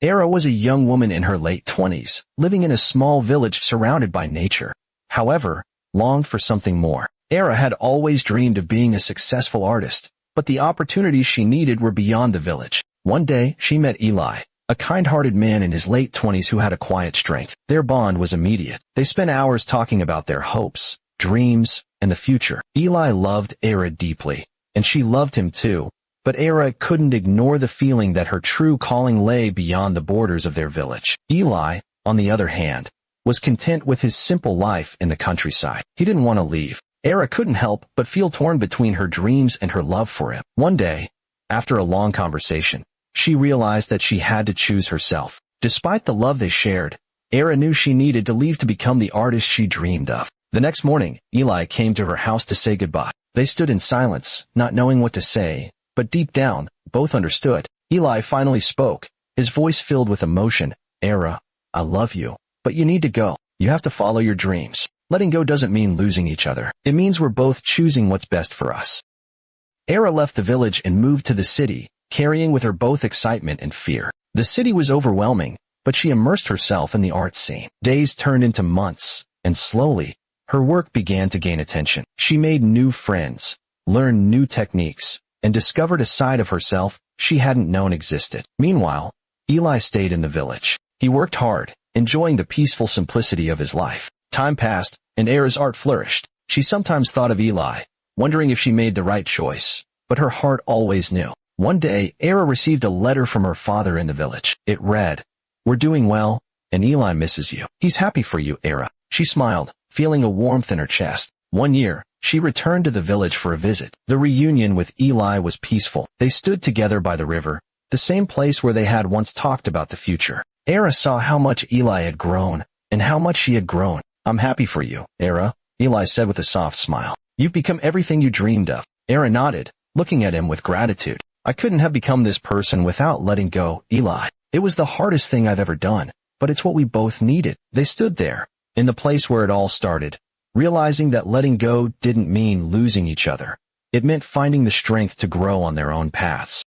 Era was a young woman in her late 20s, living in a small village surrounded by nature. However, longed for something more. Era had always dreamed of being a successful artist, but the opportunities she needed were beyond the village. One day, she met Eli, a kind-hearted man in his late 20s who had a quiet strength. Their bond was immediate. They spent hours talking about their hopes, dreams, and the future. Eli loved Era deeply, and she loved him too. But Era couldn't ignore the feeling that her true calling lay beyond the borders of their village. Eli, on the other hand, was content with his simple life in the countryside. He didn't want to leave. Era couldn't help but feel torn between her dreams and her love for him. One day, after a long conversation, she realized that she had to choose herself. Despite the love they shared, Era knew she needed to leave to become the artist she dreamed of. The next morning, Eli came to her house to say goodbye. They stood in silence, not knowing what to say. But deep down, both understood. Eli finally spoke, his voice filled with emotion. Era, I love you, but you need to go. You have to follow your dreams. Letting go doesn't mean losing each other. It means we're both choosing what's best for us. Era left the village and moved to the city, carrying with her both excitement and fear. The city was overwhelming, but she immersed herself in the art scene. Days turned into months, and slowly, her work began to gain attention. She made new friends, learned new techniques, and discovered a side of herself she hadn't known existed. Meanwhile, Eli stayed in the village. He worked hard, enjoying the peaceful simplicity of his life. Time passed, and Era's art flourished. She sometimes thought of Eli, wondering if she made the right choice, but her heart always knew. One day, Era received a letter from her father in the village. It read, "We're doing well, and Eli misses you. He's happy for you, Era." She smiled, feeling a warmth in her chest. One year, she returned to the village for a visit. The reunion with Eli was peaceful. They stood together by the river, the same place where they had once talked about the future. Era saw how much Eli had grown, and how much she had grown. "I'm happy for you, Era," Eli said with a soft smile. "You've become everything you dreamed of." Era nodded, looking at him with gratitude. "I couldn't have become this person without letting go, Eli. It was the hardest thing I've ever done, but it's what we both needed." They stood there, in the place where it all started, realizing that letting go didn't mean losing each other. It meant finding the strength to grow on their own paths.